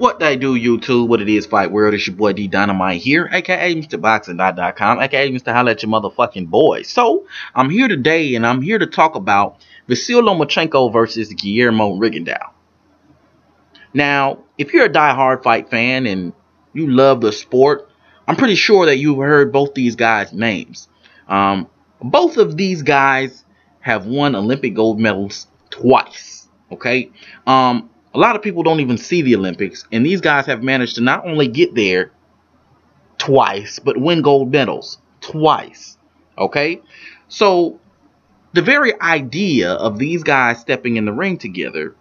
What they do, YouTube? What it is, Fight World? It's your boy D Dynamite here, aka Mr. Boxing.com, aka Mr. Holla at your motherfucking boy. So I'm here today, and I'm here to talk about Vasyl Lomachenko versus Guillermo Rigondeaux. Now, if you're a die-hard fight fan and you love the sport, I'm pretty sure that you've heard both these guys' names. Both of these guys have won Olympic gold medals twice. Okay. A lot of people don't even see the Olympics, and these guys have managed to not only get there twice, but win gold medals twice. Okay? So, the very idea of these guys stepping in the ring together,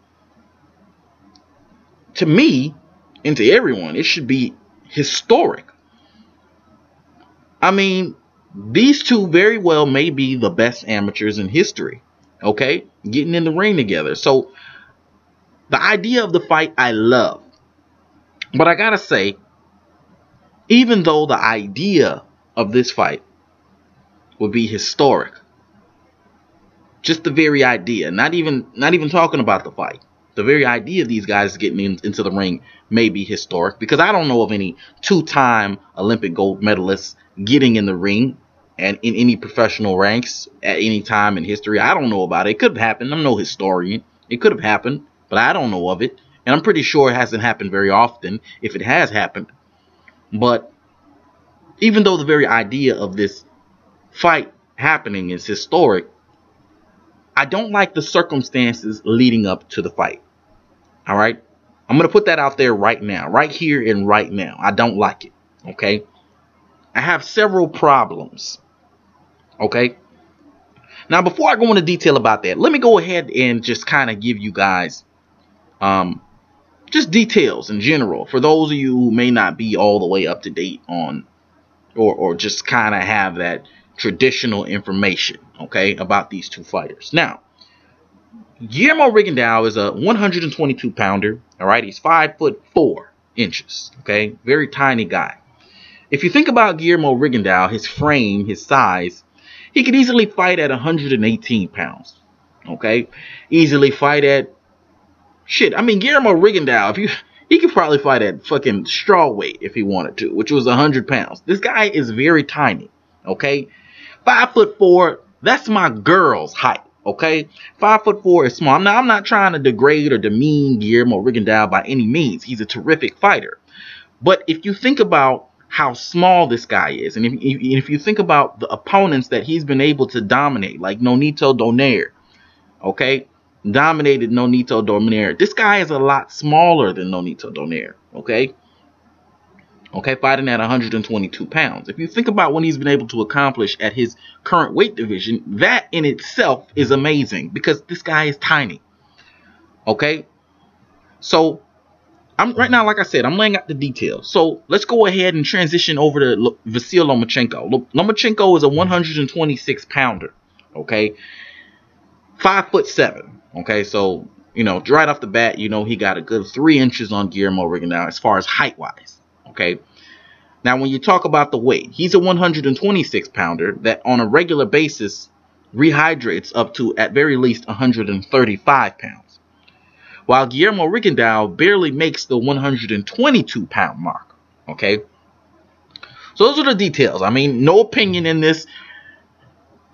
to me, and to everyone, it should be historic. I mean, these two very well may be the best amateurs in history. Okay? Getting in the ring together. So, the idea of the fight I love. But I gotta say, even though the idea of this fight would be historic, just the very idea, not even talking about the fight, the very idea of these guys getting into the ring may be historic, because I don't know of any two-time Olympic gold medalists getting in the ring and in any professional ranks at any time in history. I don't know about it. It could have happened. I'm no historian. It could have happened, but I don't know of it. And I'm pretty sure it hasn't happened very often, if it has happened. But even though the very idea of this fight happening is historic, I don't like the circumstances leading up to the fight. All right? I'm going to put that out there right now. Right here and right now. I don't like it. Okay? I have several problems. Okay? Now, before I go into detail about that, let me go ahead and just kind of give you guys just details in general for those of you who may not be all the way up to date on or just kind of have that traditional information, okay, about these two fighters. Now, Guillermo Rigondeaux is a 122 pounder. All right, he's 5'4" okay, very tiny guy. If you think about Guillermo Rigondeaux, his frame, his size, he could easily fight at 118 pounds. Okay, easily fight at shit. I mean, Guillermo Rigondeaux, he could probably fight at fucking straw weight if he wanted to, which was 100 pounds. This guy is very tiny. Okay, 5'4". That's my girl's height. Okay, 5'4" is small. Now, I'm not trying to degrade or demean Guillermo Rigondeaux by any means. He's a terrific fighter. But if you think about how small this guy is, and if you think about the opponents that he's been able to dominate, like Nonito Donaire, okay, dominated Nonito Donaire. This guy is a lot smaller than Nonito Donaire, okay? Okay, fighting at 122 pounds. If you think about what he's been able to accomplish at his current weight division, that in itself is amazing, because this guy is tiny, okay? So, right now, like I said, I'm laying out the details. So, let's go ahead and transition over to Vasyl Lomachenko. Lomachenko is a 126 pounder, okay? 5'7". Okay, so, you know, right off the bat, you know, he got a good 3 inches on Guillermo Rigondeaux as far as height-wise. Okay, now when you talk about the weight, he's a 126 pounder that on a regular basis rehydrates up to, at very least, 135 pounds. While Guillermo Rigondeaux barely makes the 122 pound mark. Okay, so those are the details. I mean, no opinion in this.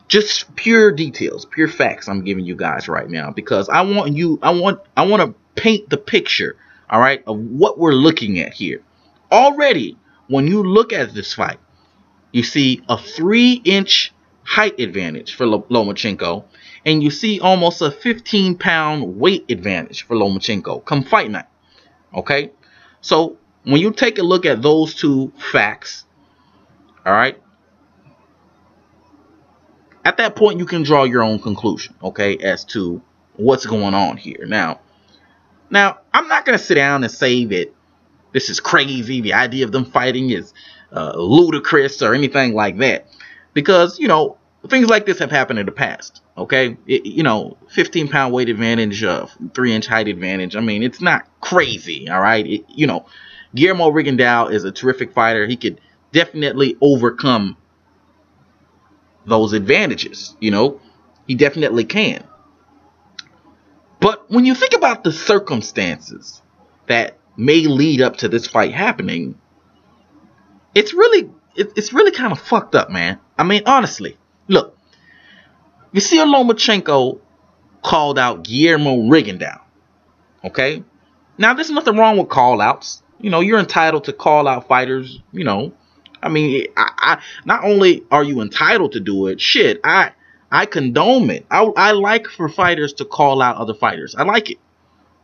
Just pure details, pure facts I'm giving you guys right now, because I want to paint the picture, all right, of what we're looking at here. Already, when you look at this fight, you see a 3-inch height advantage for Lomachenko, and you see almost a 15-pound weight advantage for Lomachenko come fight night. Okay, so when you take a look at those two facts, all right, at that point, you can draw your own conclusion, okay, as to what's going on here. Now, I'm not going to sit down and say that this is crazy, the idea of them fighting is ludicrous or anything like that, because, you know, things like this have happened in the past, okay? You know, 15-pound weight advantage, 3-inch height advantage. I mean, it's not crazy, all right? You know, Guillermo Rigondeaux is a terrific fighter. He could definitely overcome those advantages, you know, he definitely can. But when you think about the circumstances that may lead up to this fight happening, it's really kind of fucked up, man. I mean, honestly, look, Vasyl Lomachenko called out Guillermo Rigondeaux. Okay, now there's nothing wrong with call outs. You know, you're entitled to call out fighters. You know, I mean, I not only are you entitled to do it, shit, I condone it. I like for fighters to call out other fighters. I like it.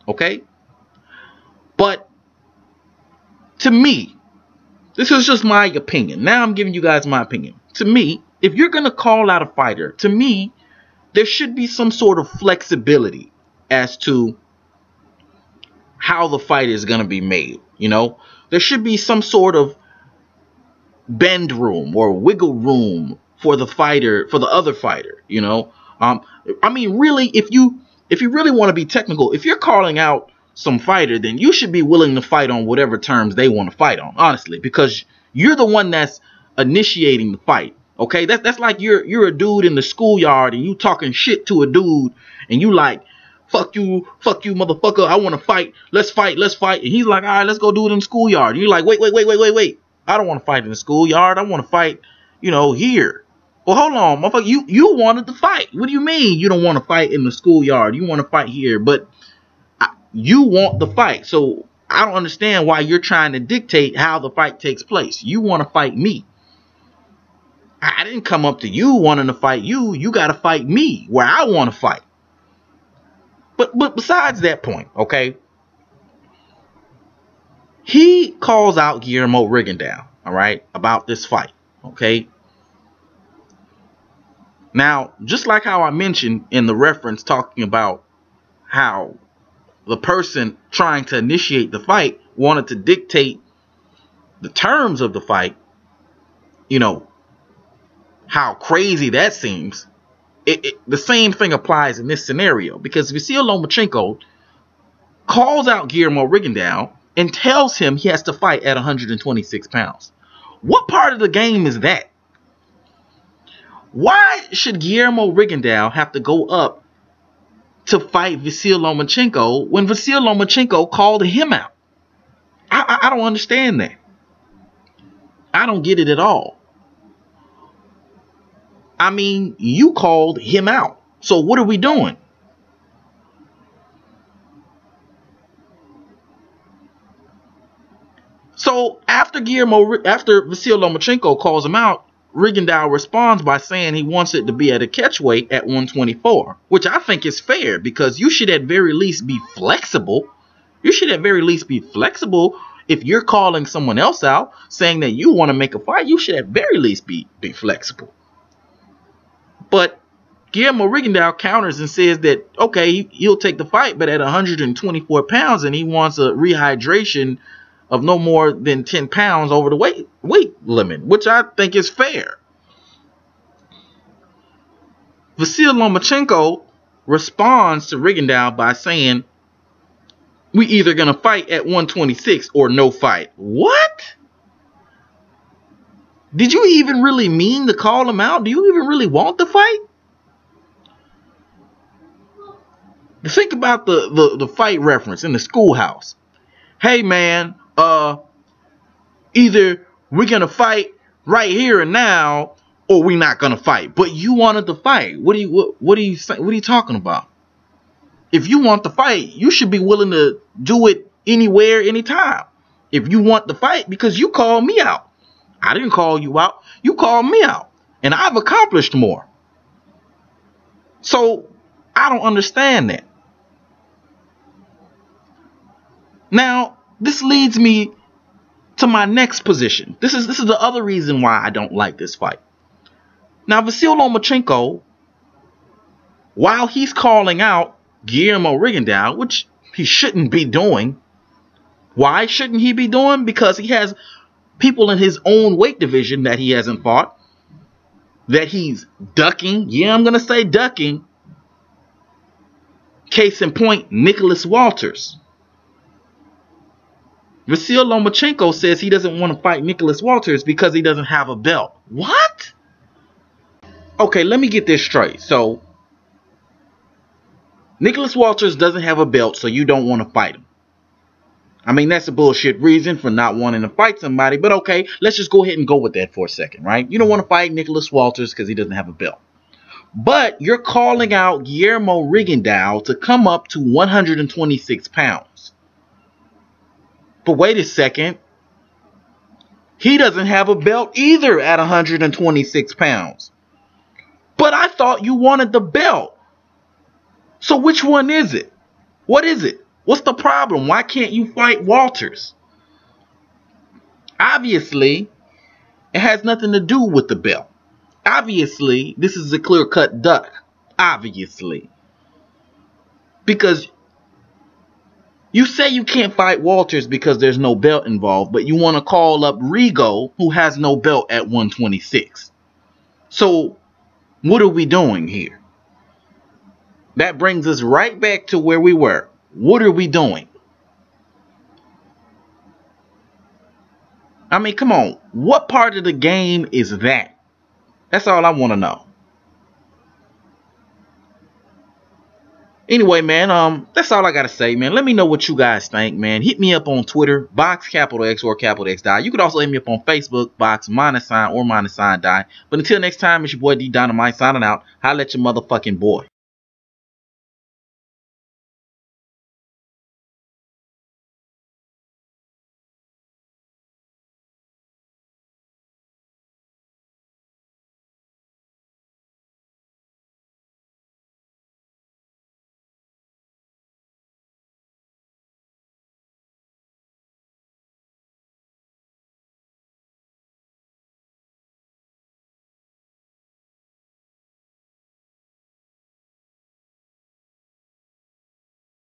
Okay, but to me, this is just my opinion. Now I'm giving you guys my opinion. To me, if you're going to call out a fighter, to me, there should be some sort of flexibility as to how the fight is going to be made. You know, there should be some sort of bend room or wiggle room for the fighter, for the other fighter. You know, I mean, really, if you really want to be technical, if you're calling out some fighter, then you should be willing to fight on whatever terms they want to fight on, honestly, because you're the one that's initiating the fight. Okay, that's like you're a dude in the schoolyard and you talking shit to a dude and you like, fuck you motherfucker, I want to fight, let's fight, and he's like, all right, let's go do it in the schoolyard. And you're like, wait, I don't want to fight in the schoolyard, I want to fight, you know, here. Well, hold on, motherfucker, you wanted to fight. What do you mean you don't want to fight in the schoolyard? You want to fight here, but you want the fight. So I don't understand why you're trying to dictate how the fight takes place. You want to fight me. I didn't come up to you wanting to fight you. You got to fight me where I want to fight. But besides that point, okay, he calls out Guillermo Rigondeaux, all right, about this fight, okay. Now, just like how I mentioned in the reference talking about how the person trying to initiate the fight wanted to dictate the terms of the fight, you know, how crazy that seems. The same thing applies in this scenario, because Vasyl Lomachenko calls out Guillermo Rigondeaux and tells him he has to fight at 126 pounds. What part of the game is that? Why should Guillermo Rigondeaux have to go up to fight Vasyl Lomachenko when Vasyl Lomachenko called him out? I don't understand that. I don't get it at all. I mean, you called him out. So what are we doing? So after Vasyl Lomachenko calls him out, Rigondeaux responds by saying he wants it to be at a catchweight at 124, which I think is fair, because you should at very least be flexible. You should at very least be flexible. If you're calling someone else out saying that you want to make a fight, you should at very least be flexible. But Guillermo Rigondeaux counters and says that, okay, he'll take the fight, but at 124 pounds, and he wants a rehydration of no more than 10 pounds over the weight limit, which I think is fair. Vasyl Lomachenko responds to Rigondeaux by saying, we either going to fight at 126 or no fight. What? Did you even really mean to call him out? Do you even really want the fight? Think about the fight reference in the schoolhouse. Hey man, either we're gonna fight right here and now, or we're not gonna fight. But you wanted to fight. What are you talking about? If you want the fight, you should be willing to do it anywhere, anytime. If you want the fight, because you called me out. I didn't call you out. You called me out. And I've accomplished more. So I don't understand that. Now, this leads me to my next position. This is the other reason why I don't like this fight. Now, Vasyl Lomachenko, while he's calling out Guillermo Rigondeaux, which he shouldn't be doing. Why shouldn't he be doing? Because he has people in his own weight division that he hasn't fought, that he's ducking. Yeah, I'm going to say ducking. Case in point, Nicholas Walters. Vasyl Lomachenko says he doesn't want to fight Nicholas Walters because he doesn't have a belt. What? Okay, let me get this straight. So, Nicholas Walters doesn't have a belt, so you don't want to fight him. I mean, that's a bullshit reason for not wanting to fight somebody, but okay, let's just go ahead and go with that for a second, right? You don't want to fight Nicholas Walters because he doesn't have a belt. But you're calling out Guillermo Rigondeaux to come up to 126 pounds. But wait a second. He doesn't have a belt either at 126 pounds. But I thought you wanted the belt. So which one is it? What is it? What's the problem? Why can't you fight Walters? Obviously, it has nothing to do with the belt. Obviously, this is a clear-cut duck. Obviously. Because you say you can't fight Walters because there's no belt involved, but you want to call up Rigo, who has no belt at 126. So, what are we doing here? That brings us right back to where we were. What are we doing? I mean, come on. What part of the game is that? That's all I want to know. Anyway, man, that's all I got to say, man. Let me know what you guys think, man. Hit me up on Twitter, BoxX or X Die. You could also hit me up on Facebook, Box -sign or -sign Die. But until next time, it's your boy D Dynamite signing out. Holla at your motherfucking boy.